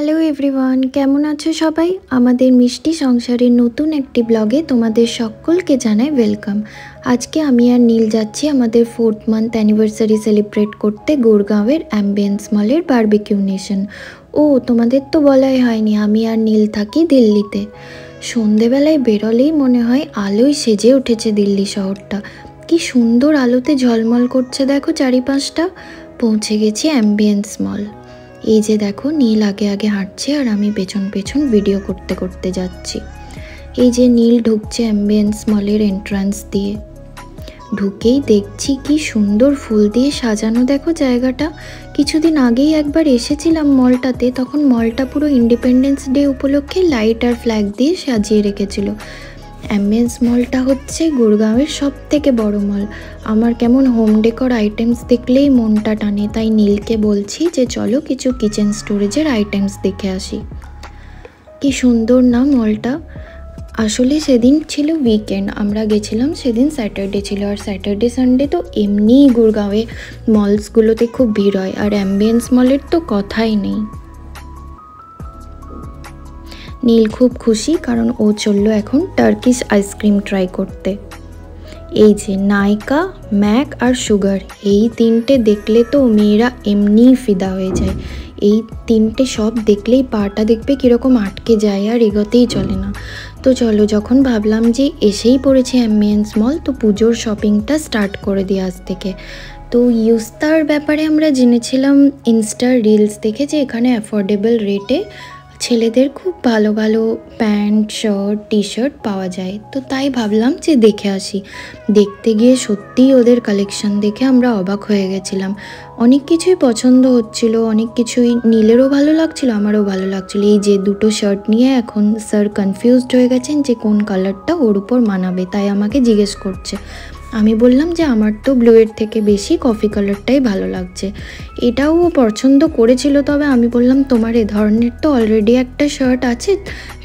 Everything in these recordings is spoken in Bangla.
হ্যালো এভরিওয়ান, কেমন আছো সবাই? আমাদের মিষ্টি সংসারের নতুন একটি ব্লগে তোমাদের সকলকে জানাই ওয়েলকাম। আজকে আমি আর নীল যাচ্ছি আমাদের 4th মান্থ অ্যানিভার্সারি সেলিব্রেট করতে গুরগাঁওয়ের অ্যাম্বিয়েন্স মলের বারবিকিউ নেশন। ও তোমাদের তো বলাই হয়নি, আমি আর নীল থাকি দিল্লিতে। সন্ধেবেলায় বেরোলেই মনে হয় আলোয় সেজে উঠেছে দিল্লি শহরটা। কি সুন্দর আলোতে ঝলমল করছে দেখো চারিপাশটা। পৌঁছে গেছি অ্যাম্বিয়েন্স মল। এই যে দেখো নীল আগে আগে হাঁটছে আর আমি পেছন পেছন ভিডিও করতে করতে যাচ্ছি। এই যে নীল ঢুকছে অ্যাম্বিয়েন্স মলের এন্ট্রান্স দিয়ে। ঢুকেই দেখছি কি সুন্দর ফুল দিয়ে সাজানো দেখো জায়গাটা। কিছুদিন আগেই একবার এসেছিলাম মলটাতে, তখন মলটা পুরো ইন্ডিপেন্ডেন্স ডে উপলক্ষে লাইট আর ফ্ল্যাগ দিয়ে সাজিয়ে রেখেছিল। অ্যাম্বিয়েন্স মলটা হচ্ছে গুরগাঁওয়ের সব থেকে বড় মল। আমার কেমন হোম ডেকর আইটেমস দেখলেই মনটা টানে, তাই নীলকে বলছি যে চলো কিছু কিচেন স্টোরেজের আইটেমস দেখে আসি। কি সুন্দর না মলটা। আসলে সেদিন ছিল উইকেন্ড, আমরা গেছিলাম সেদিন স্যাটারডে ছিল, আর স্যাটারডে সানডে তো এমনিই গুরগাঁওয়ে মলসগুলোতে খুব ভিড় হয়, আর অ্যাম্বিয়েন্স মলের তো কথাই নেই। নীল খুব খুশি কারণ ও চললো এখন টার্কিশ আইসক্রিম ট্রাই করতে। এই যে নাইকা, ম্যাক আর সুগার, এই তিনটে দেখলে তো মেয়েরা এমনিই ফিদা হয়ে যায়। এই তিনটে সব দেখলেই পাটা দেখবে কীরকম আটকে যায় আর এগোতেই চলে না। তো চলো, যখন ভাবলাম যে এসেই পড়েছে অ্যাম্বিয়েন্স মল, তো পুজোর শপিংটা স্টার্ট করে দিই আজ থেকে। তো ইউস্তার ব্যাপারে আমরা জেনেছিলাম ইনস্টার রিলস দেখে যে এখানে অ্যাফোর্ডেবল রেটে ছেলেদের খুব ভালো ভালো প্যান্ট, শার্ট, টি শার্ট পাওয়া যায়। তো তাই ভাবলাম যে দেখে আসি। দেখতে গিয়ে সত্যিই ওদের কালেকশন দেখে আমরা অবাক হয়ে গেছিলাম। অনেক কিছুই পছন্দ হচ্ছিল, অনেক কিছুই নীলেরও ভালো লাগছিল, আমারও ভালো লাগছিল। এই যে দুটো শার্ট নিয়ে এখন স্যার কনফিউজড হয়ে গেছেন যে কোন কালারটা ওর উপর মানাবে, তাই আমাকে জিজ্ঞেস করছে। আমি বললাম যে আমার তো ব্লুয়ের থেকে বেশি কফি কালারটাই ভালো লাগছে। এটাও ও পছন্দ করেছিল, তবে আমি বললাম তোমার এ ধরনের তো অলরেডি একটা শার্ট আছে,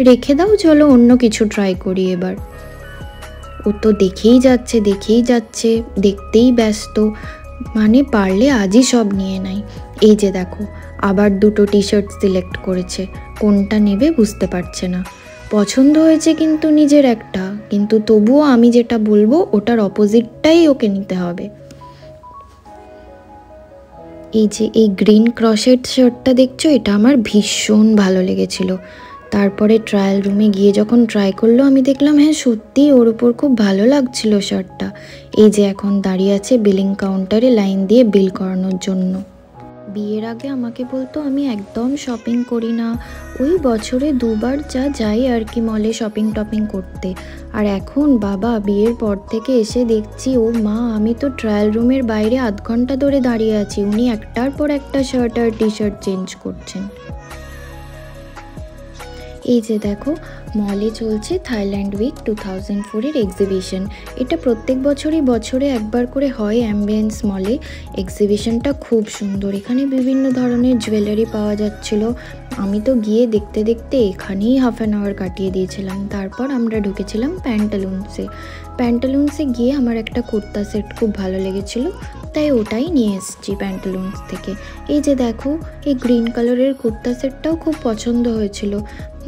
রেখে দাও, চলো অন্য কিছু ট্রাই করি এবার। ও তো দেখেই যাচ্ছে দেখতেই ব্যস্ত, মানে পারলে আজই সব নিয়ে নাই। এই যে দেখো আবার দুটো টি শার্ট সিলেক্ট করেছে, কোনটা নেবে বুঝতে পারছে না। পছন্দ হয়েছে কিন্তু নিজের একটা, কিন্তু তবুও আমি যেটা বলবো ওটার অপোজিটটাই ওকে নিতে হবে। এই যে এই গ্রিন ক্রশেড শার্টটা দেখছো, এটা আমার ভীষণ ভালো লেগেছিল। তারপরে ট্রায়াল রুমে গিয়ে যখন ট্রাই করলো আমি দেখলাম হ্যাঁ সত্যি ওর উপর খুব ভালো লাগছিল শার্টটা। এই যে এখন দাঁড়িয়ে আছে বিলিং কাউন্টারে লাইন দিয়ে বিল করানোর জন্য। বিয়ের আগে আমাকে বলতো আমি একদম শপিং করি না, ওই বছরে দুবার যাই আর কি মলে শপিং টপিং করতে। আর এখন বাবা বিয়ের পর থেকে এসে দেখছি ও মা, আমি তো ট্রায়াল রুমের বাইরে আধ ঘন্টা ধরে দাঁড়িয়ে আছি, উনি একটার পর একটা শার্ট আর টি শার্ট চেঞ্জ করছেন। এই যে দেখো মলে চলছে থাইল্যান্ড উইক 2004-এর এক্সিবিশন। এটা প্রত্যেক বছরে একবার করে হয় অ্যাম্বিয়েন্স মলে। এক্সিবিশনটা খুব সুন্দর, এখানে বিভিন্ন ধরনের জুয়েলারি পাওয়া যাচ্ছিল। আমি তো গিয়ে দেখতে দেখতে এখানেই হাফ অ্যান আওয়ার কাটিয়ে দিয়েছিলাম। তারপর আমরা ঢুকেছিলাম প্যান্টালুন্সে গিয়ে আমার একটা কুর্তা সেট খুব ভালো লেগেছিল, তাই ওটাই নিয়ে এসেছি প্যান্টালুন্স থেকে। এই যে দেখো এই গ্রিন কালারের কুর্তা সেটটাও খুব পছন্দ হয়েছিল,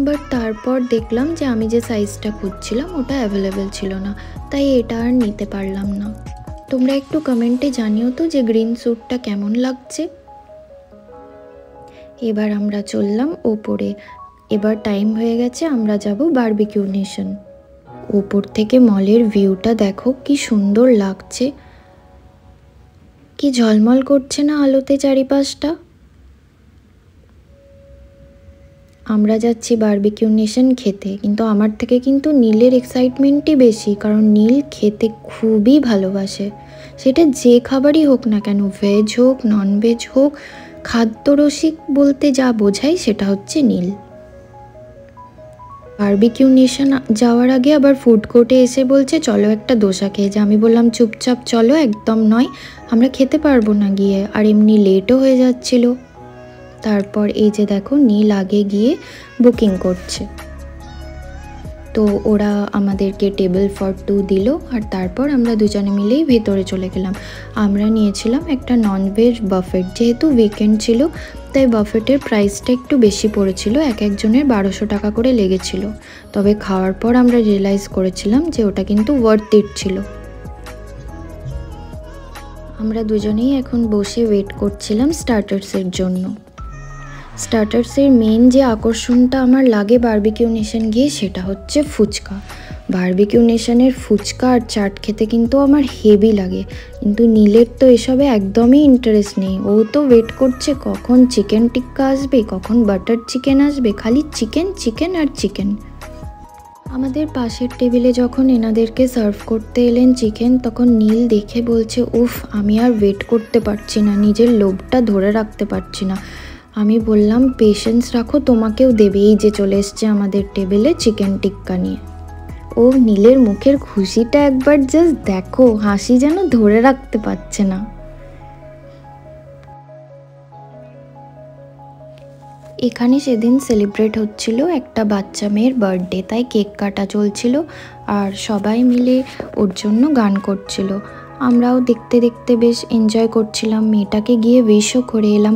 বাট তারপর দেখলাম যে আমি যে সাইজটা খুঁজছিলাম ওটা অ্যাভেলেবেল ছিল না, তাই এটা আর নিতে পারলাম না। তোমরা একটু কমেন্টে জানিও তো যে গ্রিন স্যুটটা কেমন লাগছে। এবার আমরা চললাম ওপরে। এবার টাইম হয়ে গেছে, আমরা যাব বারবিকিউ নেশন। ওপর থেকে মলের ভিউটা দেখো কি সুন্দর লাগছে, কি ঝলমল করছে না আলোতে চারিপাশটা। আমরা যাচ্ছি বারবিকিউ নেশন খেতে, কিন্তু আমার থেকে কিন্তু নীলের এক্সাইটমেন্টই বেশি, কারণ নীল খেতে খুবই ভালোবাসে। সেটা যে খাবারই হোক না কেন, ভেজ হোক ননভেজ হোক, খাদ্যরসিক বলতে যা বোঝায় সেটা হচ্ছে নীল। বারবিকিউ নেশন যাওয়ার আগে আবার ফুড কোর্টে এসে বলছে চলো একটা দোসা খেয়ে যা। আমি বললাম চুপচাপ চলো, একদম নয়, আমরা খেতে পারবো না গিয়ে, আর এমনি লেটও হয়ে যাচ্ছিল। তারপর এই যে দেখো নীল আগে গিয়ে বুকিং করছে। তো ওরা আমাদেরকে টেবিল ফর 2 দিল আর তারপর আমরা দুজনে মিলেই ভেতরে চলে গেলাম। আমরা নিয়েছিলাম একটা ননভেজ বাফেট, যেহেতু উইকেন্ড ছিল তাই বাফেটের প্রাইসটা একটু বেশি পড়েছিল, এক একজনের 1200 টাকা করে লেগেছিল। তবে খাওয়ার পর আমরা রিয়েলাইজ করেছিলাম যে ওটা কিন্তু ওয়ার্থ ইট ছিল। আমরা দুজনেই এখন বসে ওয়েট করছিলাম স্টার্টার্সের জন্য। স্টার্টার্সের মেন যে আকর্ষণটা আমার লাগে বারবিকিউ নেশন গিয়ে সেটা হচ্ছে ফুচকা। বারবিকিউ নেশনের ফুচকা আর চাট খেতে কিন্তু আমার হেভি লাগে, কিন্তু নীলের তো এসবে একদমই ইন্টারেস্ট নেই। ও তো ওয়েট করছে কখন চিকেন টিক্কা আসবে, কখন বাটার চিকেন আসবে, খালি চিকেন চিকেন আর চিকেন। আমাদের পাশের টেবিলে যখন এনাদেরকে সার্ভ করতে এলেন চিকেন, তখন নীল দেখে বলছে, উফ আমি আর ওয়েট করতে পারছি না, নিজের লোভটা ধরে রাখতে পারছি না। আমি বললাম পেশেন্স রাখো, তোমাকেও দেবে। এই যে চলে এসছে আমাদের টেবিলে চিকেন টিক্কা নিয়ে। ও নীলের মুখের খুশিটা একবার জাস্ট দেখো, হাসি যেন ধরে রাখতে পারছে না। এখানে সেদিন সেলিব্রেট হচ্ছিল একটা বাচ্চা মেয়ের বার্থডে, তাই কেক কাটা চলছিল আর সবাই মিলে ওর জন্য গান করছিল। আমরাও দেখতে দেখতে বেশ এনজয় করছিলাম, মেয়েটাকে গিয়ে উইশও করে এলাম।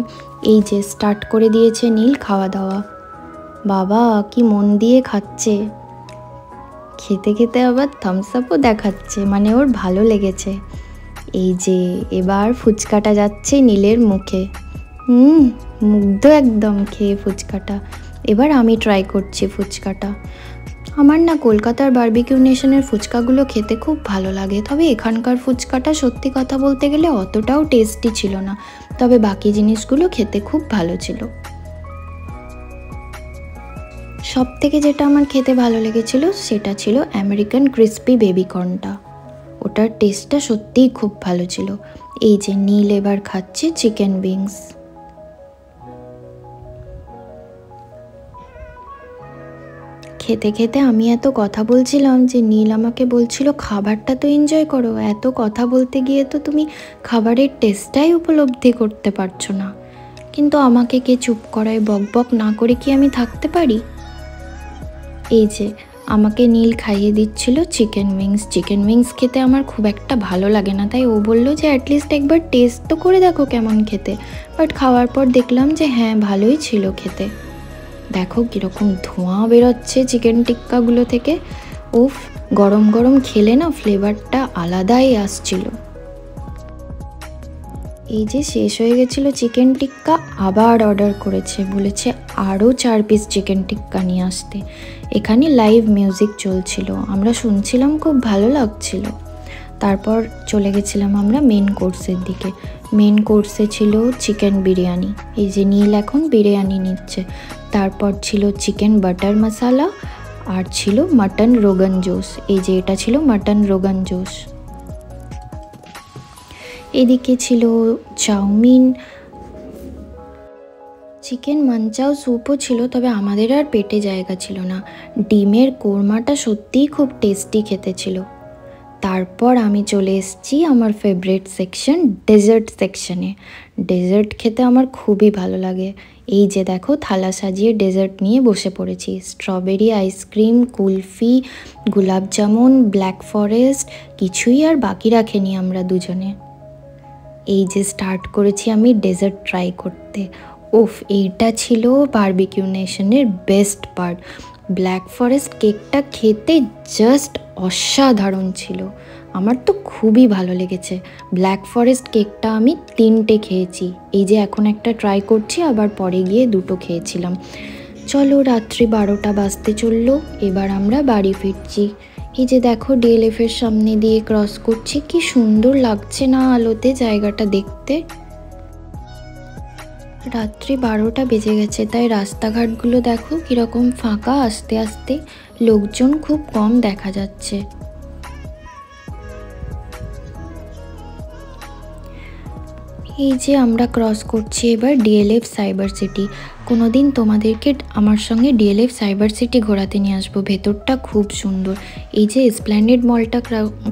এই যে স্টার্ট করে দিয়েছে নীল খাওয়া দাওয়া। বাবা কি মন দিয়ে খাচ্ছে, খেতে খেতে আবার থামস আপও দেখাচ্ছে, মানে ওর ভালো লেগেছে। এই যে এবার ফুচকাটা যাচ্ছে নীলের মুখে। মুগ্ধ একদম খেয়ে ফুচকাটা। এবার আমি ট্রাই করছি ফুচকাটা। আমার না কলকাতার বারবিকিউ নেশনের ফুচকাগুলো খেতে খুব ভালো লাগে, তবে এখানকার ফুচকাটা সত্যি কথা বলতে গেলে অতটাও টেস্টি ছিল না, তবে বাকি জিনিসগুলো খেতে খুব ভালো ছিল। সব থেকে যেটা আমার খেতে ভালো লেগেছিল সেটা ছিল আমেরিকান ক্রিস্পি বেবিকর্নটা। ওটার টেস্টটা সত্যিই খুব ভালো ছিল। এই যে নীল এবার খাচ্ছে চিকেন উইংস। খেতে খেতে আমি এত কথা বলছিলাম যে নীল আমাকে বলছিল খাবারটা তো এনজয় করো, এত কথা বলতে গিয়ে তো তুমি খাবারের টেস্টটাই উপলব্ধি করতে পারছো না। কিন্তু আমাকে কে চুপ করায়, বকবক না করে কি আমি থাকতে পারি? এই যে আমাকে নীল খাইয়ে দিচ্ছিল চিকেন উইংস। চিকেন উইংস খেতে আমার খুব একটা ভালো লাগে না, তাই ও বললো যে অ্যাটলিস্ট একবার টেস্ট তো করে দেখো কেমন খেতে। বাট খাওয়ার পর দেখলাম যে হ্যাঁ ভালোই ছিল খেতে। দেখো কীরকম ধোঁয়া বেরোচ্ছে চিকেন টিক্কাগুলো থেকে। উফ, গরম গরম খেলে না ফ্লেভারটা আলাদাই আসছিল। এই যে শেষ হয়ে গেছিলো চিকেন টিক্কা, আবার অর্ডার করেছে, বলেছে আরও 4 পিস চিকেন টিক্কা নিয়ে আসতে। এখানে লাইভ মিউজিক চলছিল, আমরা শুনছিলাম, খুব ভালো লাগছিল। তারপর চলে গেছিলাম আমরা মেন কোর্সের দিকে। মেন কোর্সে ছিল চিকেন বিরিয়ানি। এই যে নীল এখন বিরিয়ানি নিচ্ছে। তারপর ছিল চিকেন বাটার মশালা আর ছিল মাটন রোগান জোশ। এই যে এটা ছিল মাটন রোগান জোশ। এদিকে ছিল চাউমিন, চিকেন মাঞ্চাও স্যুপও ছিল, তবে আমাদের আর পেটে জায়গা ছিল না। ডিমের কোরমাটা সত্যিই খুব টেস্টি খেতে ছিল। তারপর আমি চলে এসেছি আমার ফেভারিট সেকশন, ডেজার্ট সেকশনে। ডেজার্ট খেতে আমার খুবই ভালো লাগে। এই যে দেখো থালা সাজিয়ে ডেজার্ট নিয়ে বসে পড়েছি। স্ট্রবেরি আইসক্রিম, কুলফি, গোলাপ জামুন, ব্ল্যাক ফরেস্ট, কিছুই আর বাকি রাখেনি আমরা দুজনে। এই যে স্টার্ট করেছি আমি ডেজার্ট ট্রাই করতে। উফ, এইটা ছিল বারবিকিউ নেশনের বেস্ট পার্ট। ব্ল্যাক ফরেস্ট কেকটা খেতে জাস্ট অসাধারণ ছিল, আমার তো খুবই ভালো লেগেছে। ব্ল্যাক ফরেস্ট কেকটা আমি 3টে খেয়েছি। এই যে এখন একটা ট্রাই করছি, আবার পরে গিয়ে 2টো খেয়েছিলাম। চলো, রাত্রি 12টা বাজতে চললো, এবার আমরা বাড়ি ফিরছি। এই যে দেখো ডিএলএফের সামনে দিয়ে ক্রস করছি, কি সুন্দর লাগছে না আলোতে জায়গাটা দেখতে। রাত্রি 12টা বেজে গেছে, তাই রাস্তাঘাটগুলো দেখো কীরকম ফাঁকা, আস্তে আস্তে, লোকজন খুব কম দেখা যাচ্ছে। এই যে আমরা ক্রস করছি এবার ডিএলএফ সাইবার সিটি। কোনোদিন তোমাদেরকে আমার সঙ্গে ডিএলএফ সাইবার সিটি ঘোরাতে নিয়ে আসবো, ভেতরটা খুব সুন্দর। এই যে এসপ্ল্যানেড মলটা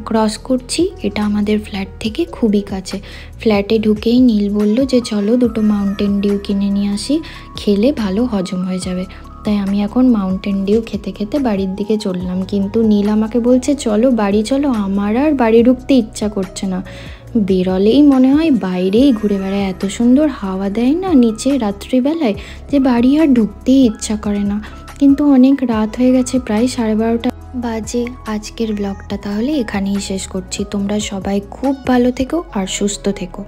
ক্রস করছি, এটা আমাদের ফ্ল্যাট থেকে খুবই কাছে। ফ্ল্যাটে ঢুকেই নীল বলল যে চলো 2টো মাউন্টেন ডিউ কিনে নিয়ে আসি, খেলে ভালো হজম হয়ে যাবে। তাই আমি এখন মাউন্টেন ডিউ খেতে খেতে বাড়ির দিকে চললাম, কিন্তু নীল আমাকে বলছে চলো বাড়ি চলো। আমার আর বাড়ি ঢুকতে ইচ্ছা করছে না, বেরোলেই মনে হয় বাইরেই ঘুরে বেড়ায়, এত সুন্দর হাওয়া দেয় না নিচে রাত্রিবেলায় যে বাড়ি আর ঢুকতেই ইচ্ছা করে না। কিন্তু অনেক রাত হয়ে গেছে, প্রায় 12:30 বাজে। আজকের ব্লগটা তাহলে এখানেই শেষ করছি। তোমরা সবাই খুব ভালো থেকো আর সুস্থ থেকো।